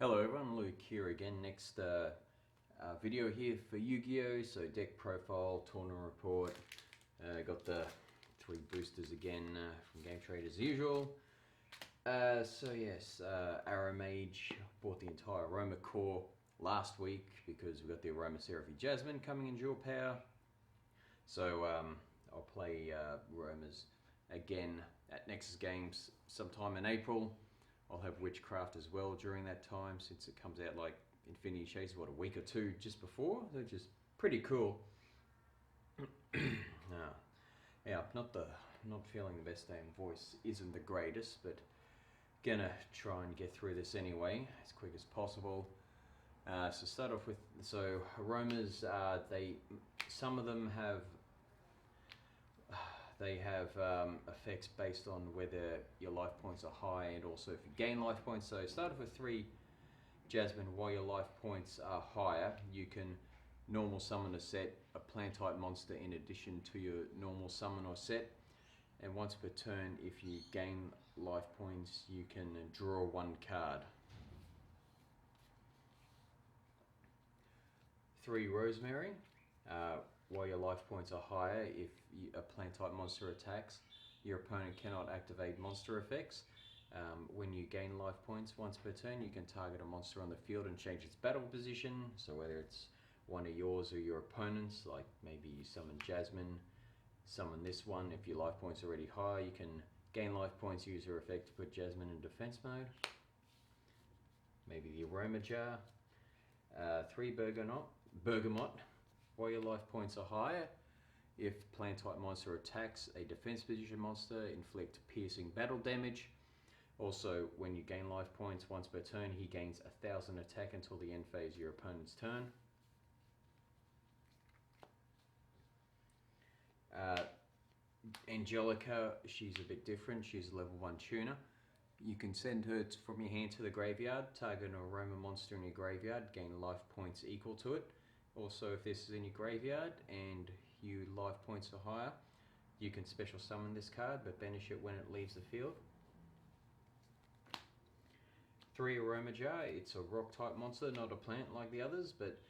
Hello everyone, Luke here again. Next video here for Yu-Gi-Oh! So deck profile, tournament report. Got the 3 boosters again from Game Trade as usual. So yes, Aromage bought the entire Aroma core last week because we got the Aromatherapy Jasmine coming in dual power. So I'll play Aromas again at Nexus Games sometime in April. I'll have Witchcraft as well during that time, since it comes out like Infinity Chase, what, a week or two just before, which is pretty cool. Yeah, not feeling the best day, and voice isn't the greatest, but gonna try and get through this anyway as quick as possible. So start off with aromas. Some of them have effects based on whether your life points are high and also if you gain life points. So start off with 3 Jasmine. While your life points are higher, you can normal summon a set, a plant type monster in addition to your normal summon or set. And once per turn, if you gain life points, you can draw 1 card. 3 Rosemary. While your life points are higher, if a plant type monster attacks, your opponent cannot activate monster effects. When you gain life points once per turn, you can target a monster on the field and change its battle position. So whether it's one of yours or your opponent's, like maybe you summon Jasmine, summon this one. If your life points are already high, you can gain life points, use your effect to put Jasmine in defense mode. Maybe the Aromage. 3 Bergamot. While your life points are higher, if plant type monster attacks a defense position monster, inflict piercing battle damage. Also, when you gain life points once per turn, he gains 1000 attack until the end phase of your opponent's turn. Angelica, she's a bit different. She's a level 1 tuner. You can send her from your hand to the graveyard, target an aroma monster in your graveyard, gain life points equal to it. Also, if this is in your graveyard and your life points are higher, you can special summon this card but banish it when it leaves the field. 3 Aromage. It's a rock type monster, not a plant like the others, but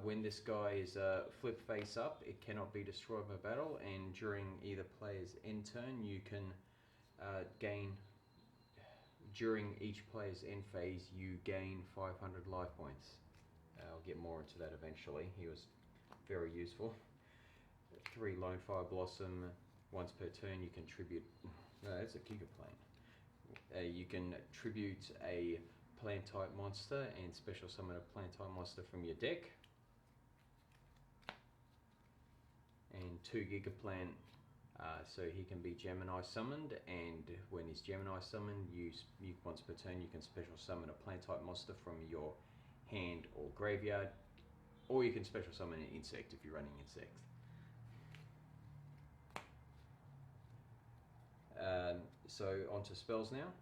when this guy is flip face up, it cannot be destroyed by battle, and during either player's end turn, you can during each player's end phase, you gain 500 life points. I'll get more into that eventually. He was very useful. 3 Lone Fire Blossom. Once per turn, you can tribute. No, that's a Giga Plant. You can tribute a plant type monster and special summon a plant type monster from your deck. And 2 Giga Plant. So he can be Gemini summoned, and when he's Gemini summoned, once per turn, you can special summon a plant type monster from your hand or graveyard, or you can special summon an insect if you're running insect. So onto spells now.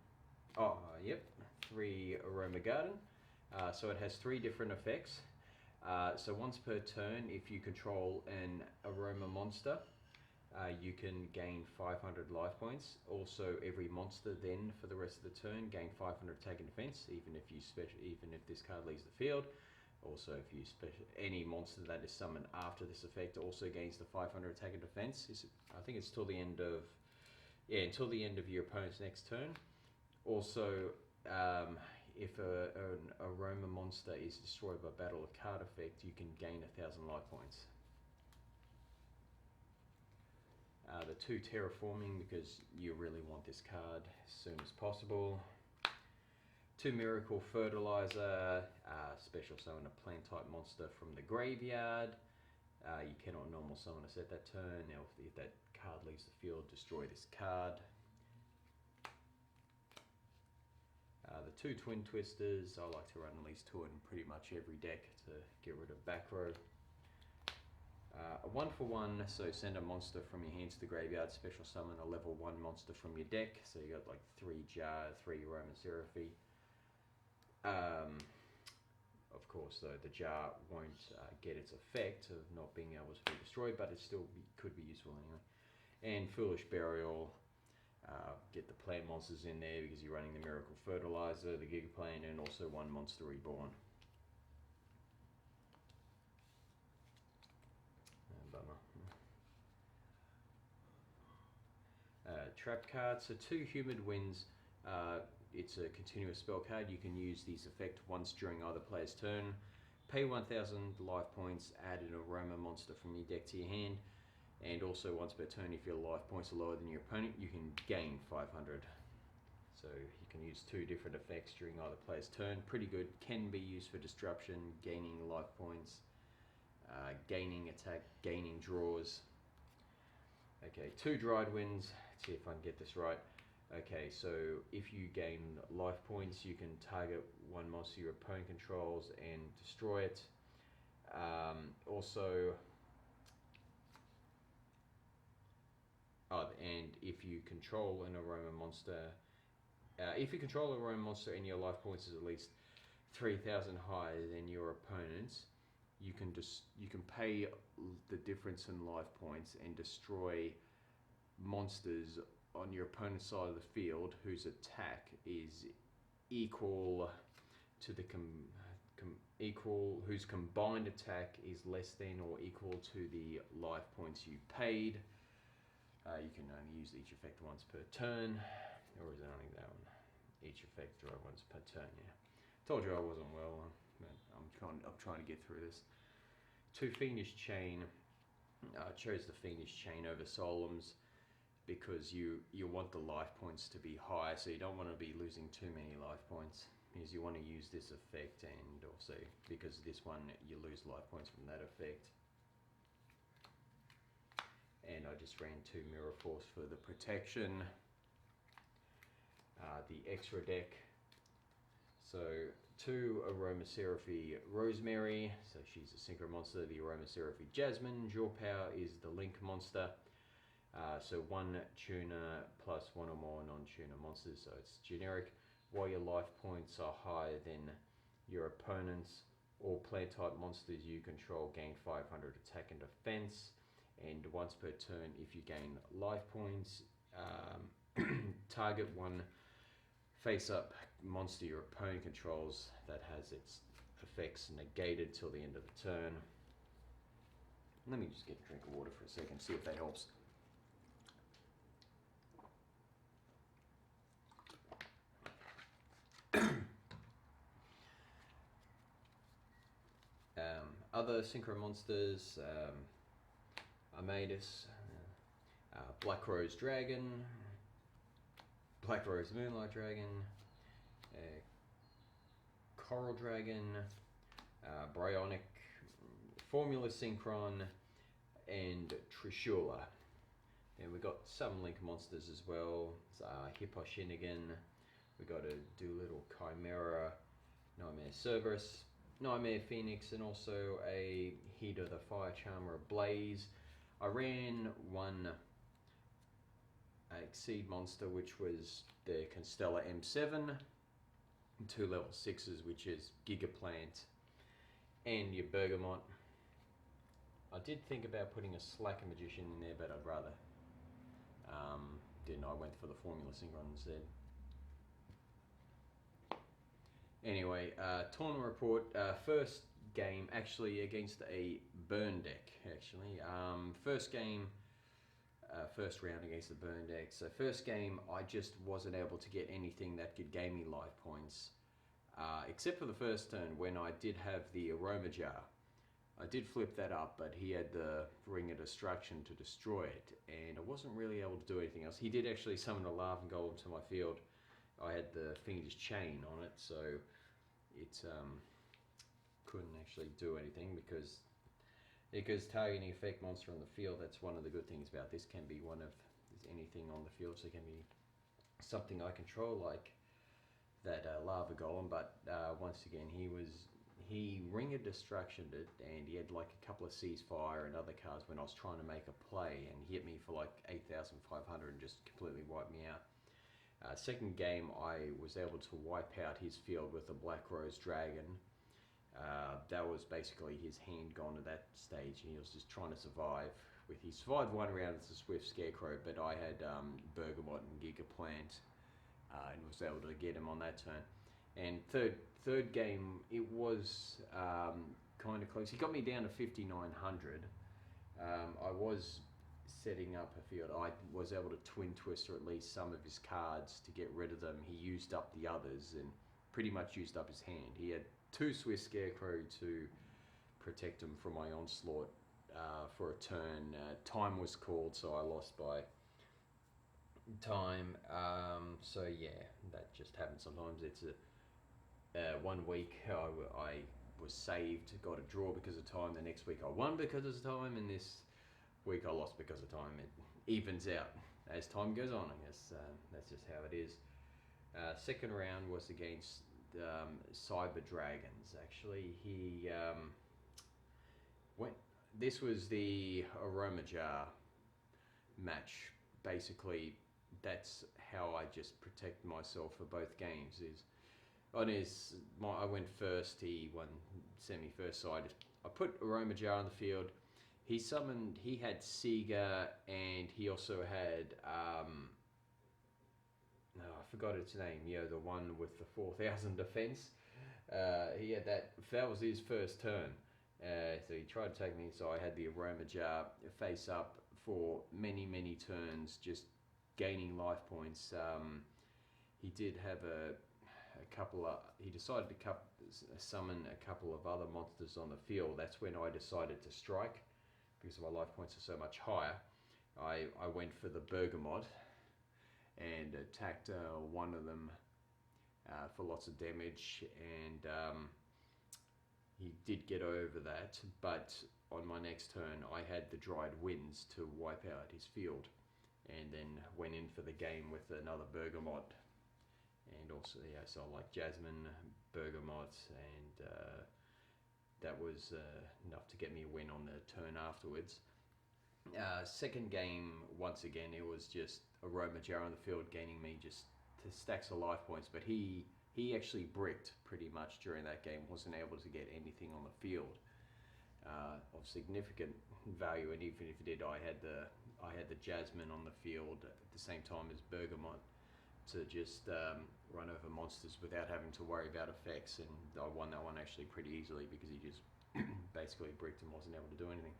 Yep, 3 Aroma Garden. So it has 3 different effects. So once per turn, if you control an aroma monster, you can gain 500 life points. Also, every monster then for the rest of the turn gain 500 attack and defense, even if this card leaves the field. Also, if you any monster that is summoned after this effect also gains the 500 attack and defense. I think it's till the end of your opponent's next turn. Also, if an aroma monster is destroyed by battle or card effect, you can gain 1000 life points. The 2 Terraforming, because you really want this card as soon as possible. 2 Miracle Fertilizer. Special summon a plant type monster from the graveyard. You cannot normal summon a set that turn. Now if that card leaves the field, destroy this card. The 2 Twin Twisters. I like to run at least 2 in pretty much every deck to get rid of back row. A 1-for-1, so send a monster from your hands to the graveyard, special summon a level 1 monster from your deck. So you got like 3 Jar, 3 Aromatherapy. Of course, though, the Jar won't get its effect of not being able to be destroyed, but it still could be useful anyway. And Foolish Burial. Get the plant monsters in there because you're running the Miracle Fertilizer, the Giga Plant, and also one Monster Reborn. Bummer. Trap card. So 2 Humid Winds. It's a continuous spell card. You can use these effect once during either player's turn. Pay 1,000 life points, add an Aroma monster from your deck to your hand, and also once per turn, if your life points are lower than your opponent, you can gain 500. So you can use 2 different effects during either player's turn. Pretty good. Can be used for disruption, gaining life points, gaining attack, gaining draws. Okay, 2 Dried Winds. Let's see if I can get this right. Okay, so if you gain life points, you can target one monster your opponent controls and destroy it. And if you control an Aroma monster, and your life points is at least 3,000 higher than your opponent's, you can pay the difference in life points and destroy monsters on your opponent's side of the field whose attack is equal to the whose combined attack is less than or equal to the life points you paid. You can only use each effect once per turn, or is it only that one? Each effect draw once per turn. Yeah, told you I wasn't well. I'm trying to get through this. 2 Fiendish Chain. Chose the Fiendish Chain over Solemns because you want the life points to be high, so you don't want to be losing too many life points, because you want to use this effect, and also because this one you lose life points from that effect. And I just ran 2 Mirror Force for the protection. The extra deck. So 2 Aromaseraphy Rosemary, so she's a synchro monster. The Aromaseraphy Jasmine, Draw Power is the Link monster. So 1 tuner plus 1 or more non-tuner monsters, so it's generic. While your life points are higher than your opponent's, all plant type monsters you control gain 500 attack and defense. And once per turn, if you gain life points, target 1 face-up monster your opponent controls that has its effects negated till the end of the turn. Let me just get a drink of water for a second, see if that helps. Other synchro monsters, Aromage, Black Rose Dragon, Black Rose Moonlight Dragon, Coral Dragon, Bryonic, Formula Synchron, and Trishula. And we got some Link monsters as well. Hippo Shinnigan, we got a Doolittle Chimera, Nightmare Cerberus, Nightmare Phoenix, and also a Heater the Fire Charmer Blaze. I ran 1 Exceed monster, which was the Constella M7, 2 level 6s, which is Giga Plant and your Bergamot. I did think about putting a Slacker Magician in there, but I'd rather didn't. I went for the Formula Synchron instead. Anyway, tournament report. First game actually against a burn deck. Actually, first game, first round against the burn deck. So first game, I just wasn't able to get anything that could gain me life points, except for the first turn when I did have the Aroma Jar. I did flip that up, but he had the Ring of Destruction to destroy it, and I wasn't really able to do anything else. He did actually summon a Lava Golem to my field. I had the Fiendish Chain on it, so it couldn't actually do anything because targeting effect monster on the field, that's one of the good things about this. Can be one of anything on the field, so it can be something I control like that Lava Golem, but once again he Ring of Destructioned it, and he had like a couple of Ceasefire and other cards when I was trying to make a play, and he hit me for like 8,500 and just completely wiped me out. Second game, I was able to wipe out his field with a Black Rose Dragon. That was basically his hand gone to that stage, and he was just trying to survive with. He survived one round as a Swift Scarecrow, but I had Bergamot and Gigaplant, and was able to get him on that turn. And third game, it was kind of close. He got me down to 5,900. I was setting up a field. I was able to Twin Twister at least some of his cards to get rid of them. He used up the others and pretty much used up his hand. He had 2 Swiss Scarecrow to protect him from my onslaught for a turn. Time was called, so I lost by time. So yeah, that just happens sometimes. It's a 1 week I was saved, got a draw because of time. The next week I won because of time, and this week I lost because of time. It evens out as time goes on, I guess. That's just how it is. Second round was against Cyber Dragons. Actually, he went. This was the Aromage match. Basically, that's how I just protect myself for both games. Is on his, I went first. He won semi-first, so I put Aromage on the field. He summoned. He had Sega, and he also had. No, I forgot its name. You know, the one with the 4,000 defense. He had that. That was his first turn. So he tried to take me. So I had the Aromage face up for many turns, just gaining life points. He did have a couple of. He decided to summon a couple of other monsters on the field. That's when I decided to strike, because my life points are so much higher. I went for the Bergamot and attacked one of them for lots of damage, and he did get over that, but on my next turn I had the Dried Winds to wipe out his field, and then went in for the game with another Bergamot, and also, yeah, so I like Jasmine, Bergamot, and that was enough to get me a win on the turn afterwards. Second game, once again, it was just Aromage on the field, gaining me just stacks of life points, but he actually bricked pretty much during that game, wasn't able to get anything on the field of significant value, and even if he did, I had the Jasmine on the field at the same time as Bergamot to just run over monsters without having to worry about effects, and I won that one actually pretty easily because he just basically bricked and wasn't able to do anything.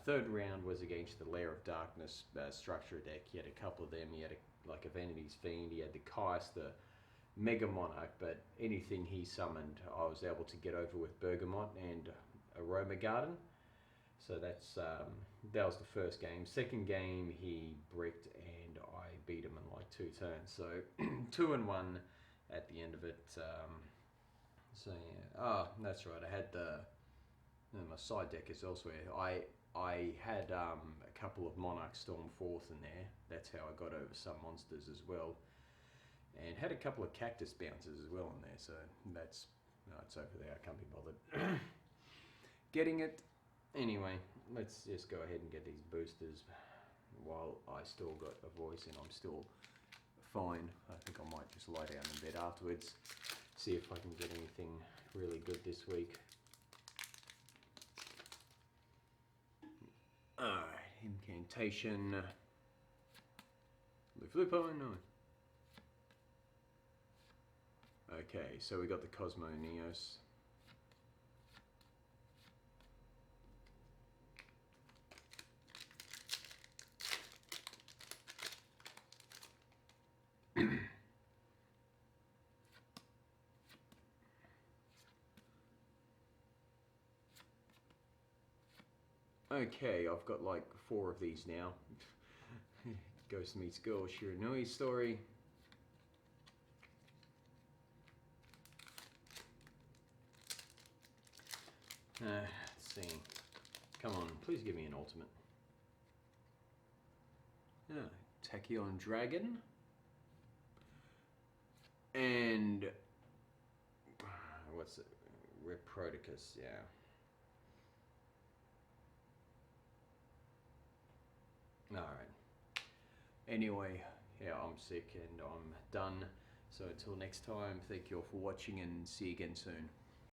Third round was against the Lair of Darkness structure deck. He had a couple of them. He had like a Vanity's Fiend. He had the Kais, the Mega Monarch, but anything he summoned, I was able to get over with Bergamot and Aroma Garden. So that was the first game. Second game, he bricked and I beat him in like 2 turns. So 2-1 at the end of it. So yeah, that's right. I had my side deck is elsewhere. I had a couple of Monarch Storm 4th in there. That's how I got over some monsters as well. And had a couple of Cactus Bouncers as well in there. So that's, it's over there. I can't be bothered getting it. Anyway, let's just go ahead and get these boosters while I still got a voice and I'm still fine. I think I might just lie down in bed afterwards, see if I can get anything really good this week. Alright, Incantation. Flipo, no. Okay, so we got the Cosmo Neos. Okay, I've got like 4 of these now. Ghost Meets Girl, Shiranui story. Let's see. Come on, please give me an ultimate. Tachyon Dragon. And what's it? Reproticus, yeah. Alright. Anyway, yeah, I'm sick and I'm done. So until next time, thank you all for watching and see you again soon.